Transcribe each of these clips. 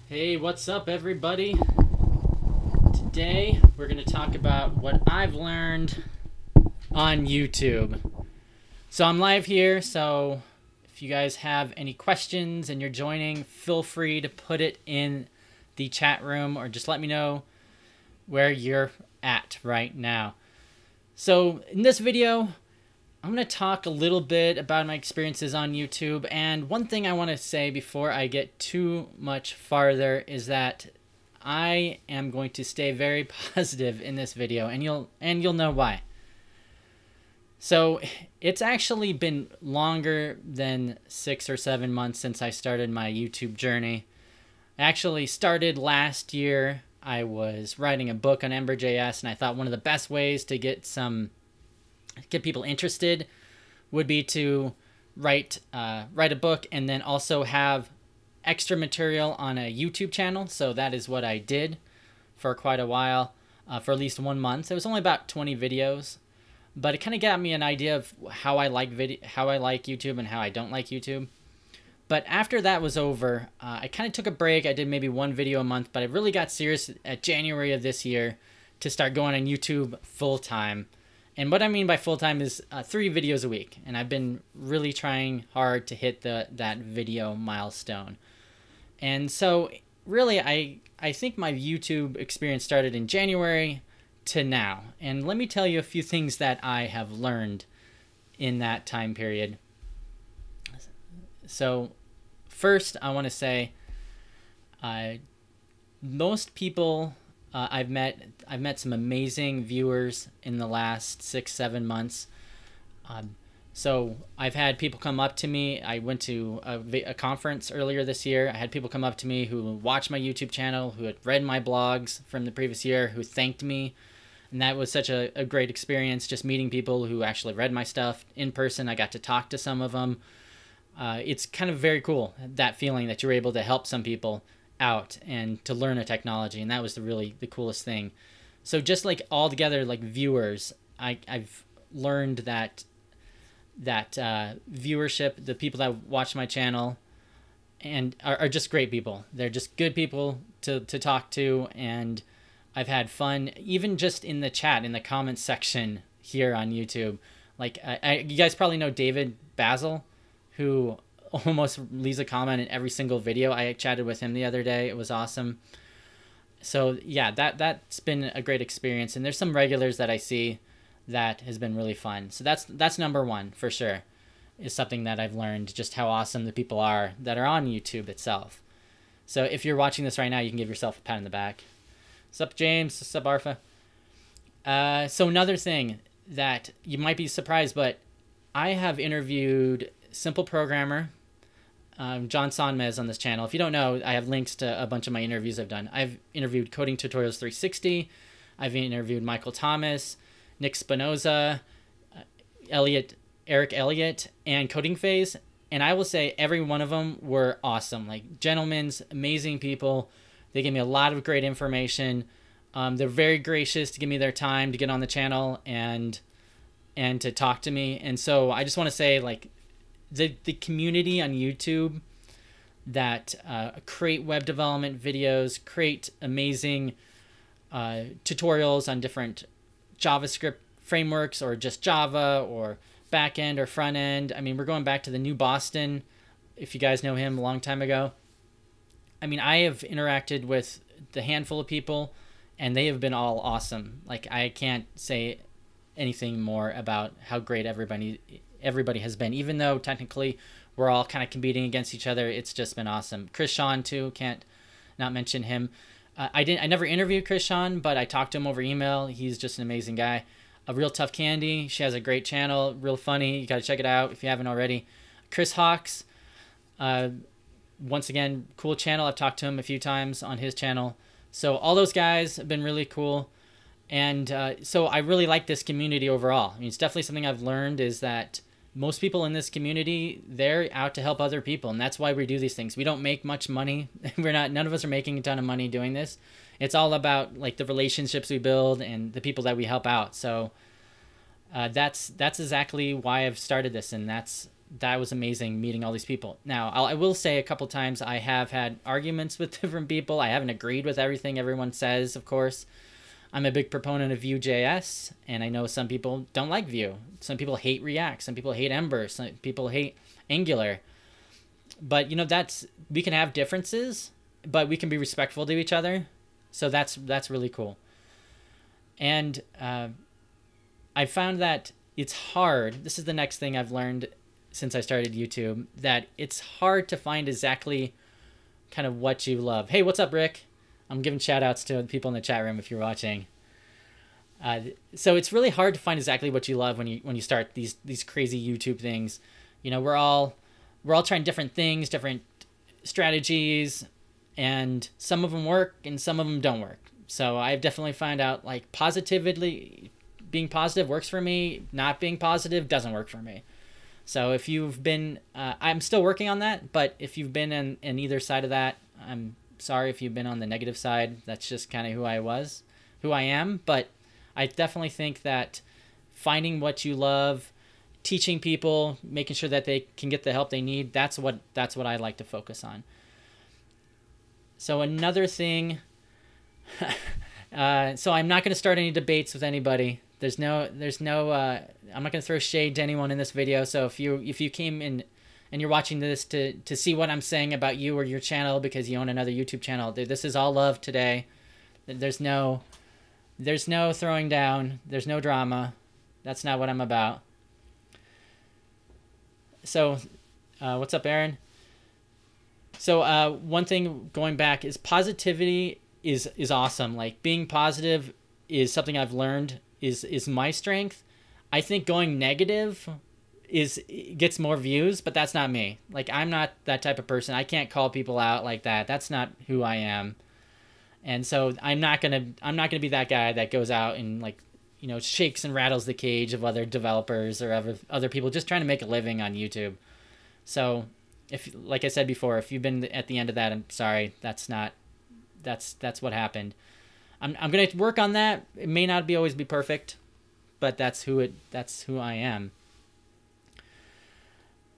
Hey, what's up, everybody? Today we're going to talk about what I've learned on YouTube. So I'm live here, so if you guys have any questions and you're joining, feel free to put it in the chat room or just let me know where you're at right now. So in this video, I'm going to talk a little bit about my experiences on YouTube, and one thing I want to say before I get too much farther is that I am going to stay very positive in this video, and you'll know why. So it's actually been longer than 6 or 7 months since I started my YouTube journey. I actually started last year. I was writing a book on Ember.js, and I thought one of the best ways to get people interested would be to write a book and then also have extra material on a YouTube channel. So that is what I did for quite a while, for at least 1 month. It was only about 20 videos, but it kind of got me an idea of how I like YouTube and how I don't like YouTube. But after that was over, I kind of took a break. I did maybe 1 video a month, but I really got serious at January of this year to start going on YouTube full time. And what I mean by full-time is 3 videos a week. And I've been really trying hard to hit that video milestone. And so really, I think my YouTube experience started in January to now. And let me tell you a few things that I have learned in that time period. So first, I want to say most people... I've met some amazing viewers in the last 6-7 months. So I've had people come up to me. I went to a conference earlier this year. I had people come up to me who watched my YouTube channel, who had read my blogs from the previous year, who thanked me. And that was such a great experience, just meeting people who actually read my stuff in person. I got to talk to some of them. It's kind of very cool, that feeling that you're able to help some people out and to learn a technology, and that was the coolest thing. So just like all together, like viewers, I've learned that viewership, the people that watch my channel and are just great people. They're just good people to talk to, and I've had fun even just in the chat, in the comments section here on YouTube. Like you guys probably know David Basil, who almost leaves a comment in every single video. I chatted with him the other day. It was awesome. So yeah, that's been a great experience. And there's some regulars that I see that has been really fun. So that's number one for sure, is something that I've learned, just how awesome the people are that are on YouTube itself. So if you're watching this right now, you can give yourself a pat on the back. What's up, James? What's up, Arfa? So another thing that you might be surprised, but I have interviewed Simple Programmer, John Sonmez, on this channel. If you don't know, I have links to a bunch of my interviews I've done. I've interviewed Coding Tutorials 360. I've interviewed Michael Thomas, Nick Spinoza, Eric Elliott, and Coding Phase. And I will say every one of them were awesome. Like, gentlemen's, amazing people. They gave me a lot of great information. They're very gracious to give me their time to get on the channel and to talk to me. And so I just want to say, like, the community on YouTube that create web development videos, create amazing tutorials on different JavaScript frameworks, or just Java, or backend or front end. I mean, we're going back to the New Boston, if you guys know him, a long time ago. I mean, I have interacted with the handful of people, and they have been all awesome. Like, I can't say anything more about how great everybody has been, even though technically we're all kind of competing against each other. It's just been awesome. Chris Sean too, can't not mention him. I never interviewed Chris Sean, but I talked to him over email. He's just an amazing guy. A Real Tough Candy, she has a great channel, real funny. You got to check it out if you haven't already. Chris Hawks, once again, cool channel. I've talked to him a few times on his channel. So all those guys have been really cool. And so I really like this community overall. I mean, it's definitely something I've learned, is that most people in this community, they're out to help other people, and that's why we do these things. We don't make much money. None of us are making a ton of money doing this. It's all about, like, the relationships we build and the people that we help out. So that's exactly why I've started this, and that's that was amazing meeting all these people. Now, I will say a couple times I have had arguments with different people. I haven't agreed with everything everyone says, of course. I'm a big proponent of Vue.js, and I know some people don't like Vue. Some people hate React. Some people hate Ember. Some people hate Angular. But, you know, we can have differences, but we can be respectful to each other. So that's really cool. And I found that it's hard. This is the next thing I've learned since I started YouTube, that it's hard to find exactly kind of what you love. Hey, what's up, Rick? I'm giving shout outs to the people in the chat room if you're watching. So it's really hard to find exactly what you love when you start these crazy YouTube things. You know, we're all trying different things, different strategies, and some of them work and some of them don't work. So I've definitely found out, like, being positive works for me. Not being positive doesn't work for me. So if you've been, I'm still working on that, but if you've been in either side of that, I'm sorry if you've been on the negative side. That's just kind of who I am. But I definitely think that finding what you love, teaching people, making sure that they can get the help they need, that's what I like to focus on. So another thing, so I'm not going to start any debates with anybody. There's no I'm not going to throw shade to anyone in this video. So if you came in and you're watching this to see what I'm saying about you or your channel because you own another YouTube channel, this is all love today. There's no throwing down. There's no drama. That's not what I'm about. So, what's up, Aaron? So, one thing going back is positivity is awesome. Like, being positive is something I've learned is my strength. I think going negative gets more views, but that's not me. Like, I'm not that type of person. I can't call people out like that. That's not who I am. And so I'm not gonna be that guy that goes out and, like, you know, shakes and rattles the cage of other developers or other people just trying to make a living on YouTube. So if, like I said before, if you've been at the end of that, I'm sorry. That's what happened. I'm gonna work on that. It may not always be perfect, but that's who I am.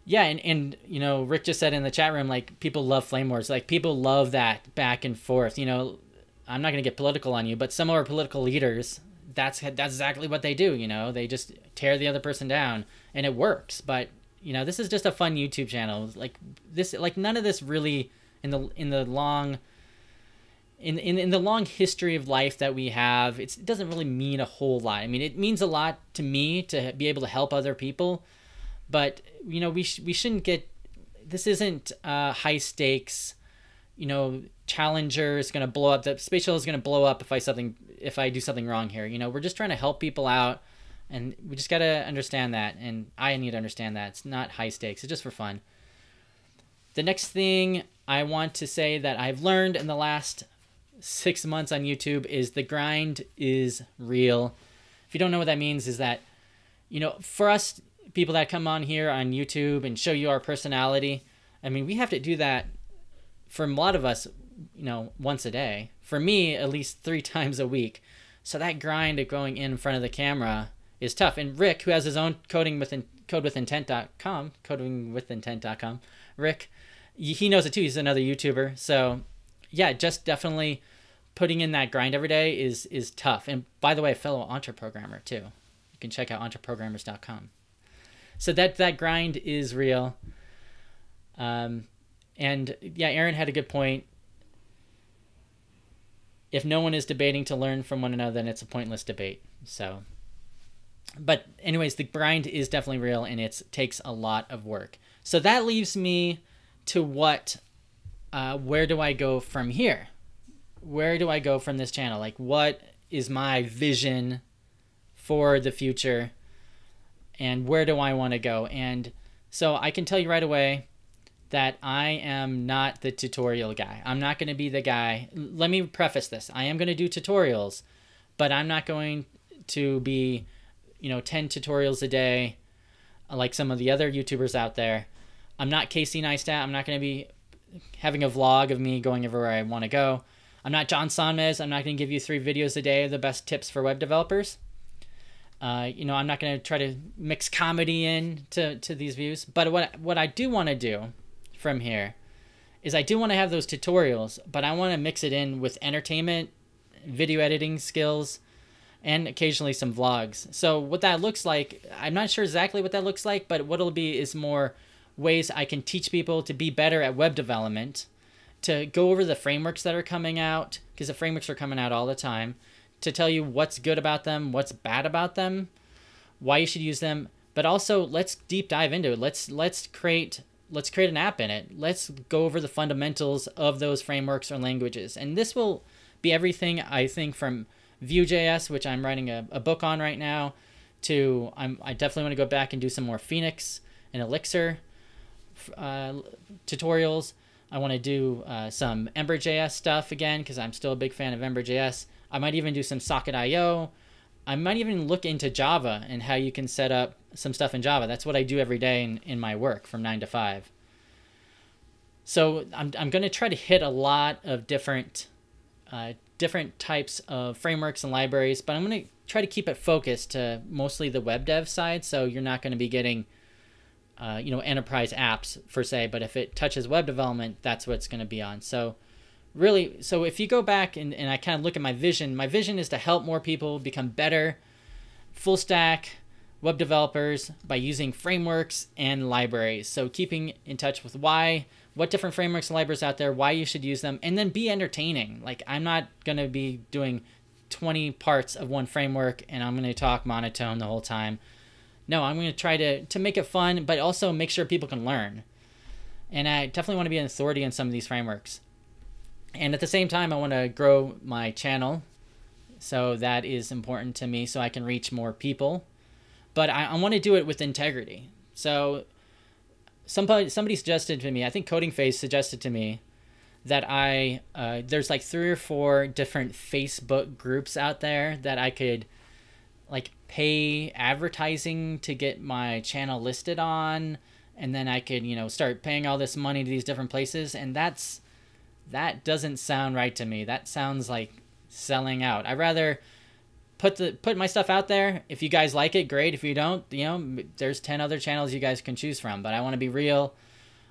Yeah, and you know, Rick just said in the chat room, like, people love flame wars. Like, people love that back and forth. You know, I'm not gonna get political on you, but some of our political leaders, that's exactly what they do. You know, they just tear the other person down, and it works. But you know, this is just a fun YouTube channel. Like this, like none of this really in the long history of life that we have, it doesn't really mean a whole lot. I mean, it means a lot to me to be able to help other people, but you know, we shouldn't get. This isn't high stakes. You know, Challenger is going to blow up. The space shuttle is going to blow up if I do something wrong here. You know, we're just trying to help people out, and we just got to understand that. And I need to understand that it's not high stakes. It's just for fun. The next thing I want to say that I've learned in the last 6 months on YouTube is the grind is real. If you don't know what that means, is that, you know, for us people that come on here on YouTube and show you our personality, I mean, we have to do that for a lot of us, you know, once a day. For me, at least 3 times a week. So that grind of going in front of the camera is tough. And Rick, who has his own codewithintent.com, Rick, he knows it too. He's another YouTuber. So yeah, just definitely putting in that grind every day is tough. And by the way, a fellow entrepreneur too. You can check out entreprogrammers.com. So that grind is real. And yeah, Aaron had a good point. If no one is debating to learn from one another, then it's a pointless debate. So, but anyways, the grind is definitely real, and it takes a lot of work. So that leaves me to where do I go from here? Where do I go from this channel? Like, what is my vision for the future? And where do I want to go? And so I can tell you right away that I am not the tutorial guy. I'm not going to be the guy. Let me preface this. I am going to do tutorials, but I'm not going to be, you know, 10 tutorials a day like some of the other YouTubers out there. I'm not Casey Neistat. I'm not going to be having a vlog of me going everywhere I want to go. I'm not John Sonmez. I'm not going to give you 3 videos a day of the best tips for web developers. You know, I'm not going to try to mix comedy in to these views. But what I do want to do from here is I do want to have those tutorials, but I want to mix it in with entertainment, video editing skills, and occasionally some vlogs. So what that looks like, I'm not sure exactly what that looks like, but what it'll be is more ways I can teach people to be better at web development, to go over the frameworks that are coming out, because the frameworks are coming out all the time, to tell you what's good about them, what's bad about them, why you should use them, but also let's deep dive into it. Let's create an app in it. Let's go over the fundamentals of those frameworks or languages. And this will be everything, I think, from Vue.js, which I'm writing a book on right now, to I definitely want to go back and do some more Phoenix and Elixir tutorials. I want to do some Ember.js stuff again, because I'm still a big fan of Ember.js. I might even do some Socket.io. I might even look into Java and how you can set up some stuff in Java. That's what I do every day in my work from 9 to 5. So I'm going to try to hit a lot of different types of frameworks and libraries, but I'm going to try to keep it focused to mostly the web dev side. So you're not going to be getting you know, enterprise apps per se, but if it touches web development, that's what it's going to be on. So really, so if you go back and I kind of look at my vision is to help more people become better full stack web developers by using frameworks and libraries. So keeping in touch with what different frameworks and libraries out there, why you should use them, and then be entertaining. Like, I'm not going to be doing 20 parts of one framework and I'm going to talk monotone the whole time. No, I'm going to try to make it fun, but also make sure people can learn. And I definitely want to be an authority on some of these frameworks. And at the same time, I want to grow my channel. So that is important to me, so I can reach more people. But I want to do it with integrity. So somebody suggested to me, I think Coding Phase suggested to me, that there's like 3 or 4 different Facebook groups out there that I could like pay advertising to get my channel listed on, and then I could, you know, start paying all this money to these different places. And that doesn't sound right to me. That sounds like selling out. I'd rather put my stuff out there. If you guys like it, great. If you don't, you know, there's 10 other channels you guys can choose from. But I want to be real.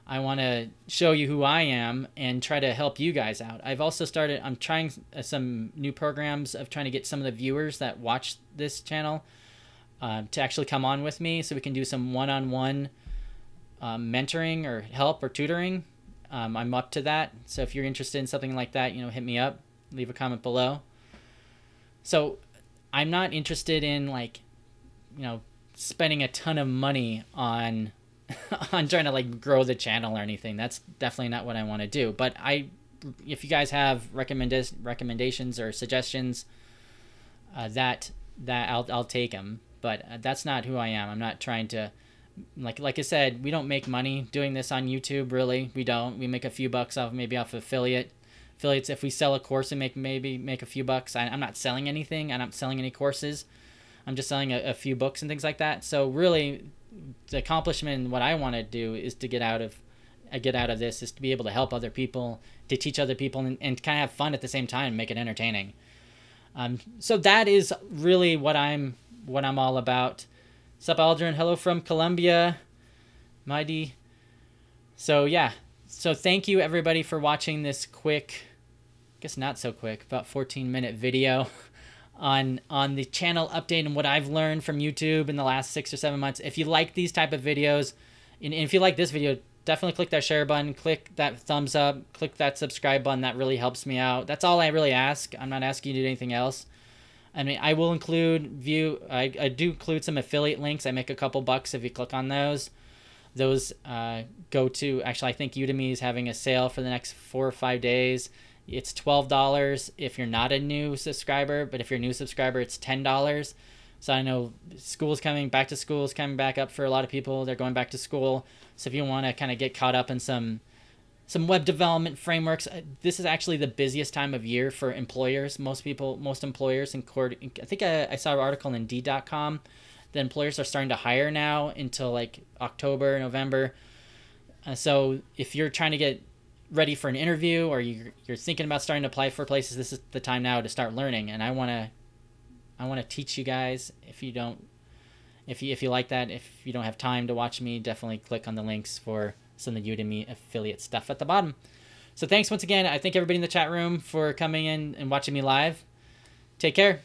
I want to show you who I am and try to help you guys out. I'm trying some new programs of trying to get some of the viewers that watch this channel to actually come on with me, so we can do some one-on-one mentoring or help or tutoring. I'm up to that. So if you're interested in something like that, you know, hit me up, leave a comment below. So I'm not interested in, like, you know, spending a ton of money on on trying to like grow the channel or anything. That's definitely not what I want to do. But if you guys have recommendations or suggestions, that I'll take them. But that's not who I am. I'm not trying to, like I said, we don't make money doing this on YouTube. Really, we don't. We make a few bucks off affiliates. If we sell a course and maybe make a few bucks. I'm not selling anything. I'm not selling any courses. I'm just selling a few books and things like that. So really, the accomplishment and what I want to do is to get out of this, is to be able to help other people, to teach other people, and kind of have fun at the same time, make it entertaining. So that is really what I'm all about. Sup, Aldrin? Hello from Colombia, Mighty. So yeah, so thank you everybody for watching this quick, I guess not so quick, about 14-minute video on the channel update and what I've learned from YouTube in the last 6 or 7 months. If you like these type of videos, and if you like this video, definitely click that share button, click that thumbs up, click that subscribe button. That really helps me out. That's all I really ask. I'm not asking you to do anything else. I mean, I will include I do include some affiliate links. I make a couple bucks if you click on those. Those go to, actually, I think Udemy is having a sale for the next 4 or 5 days. It's $12 if you're not a new subscriber, but if you're a new subscriber, it's $10. So I know back to school is coming back up for a lot of people. They're going back to school. So if you want to kind of get caught up in some web development frameworks, this is actually the busiest time of year for employers. Most employers, I think I saw an article in Indeed.com, the employers are starting to hire now until like October, November. So if you're trying to get ready for an interview, or you're thinking about starting to apply for places, this is the time now to start learning. And I want I want to teach you guys. If you like that, if you don't have time to watch me, definitely click on the links for some of the Udemy affiliate stuff at the bottom. So thanks once again. I thank everybody in the chat room for coming in and watching me live. Take care.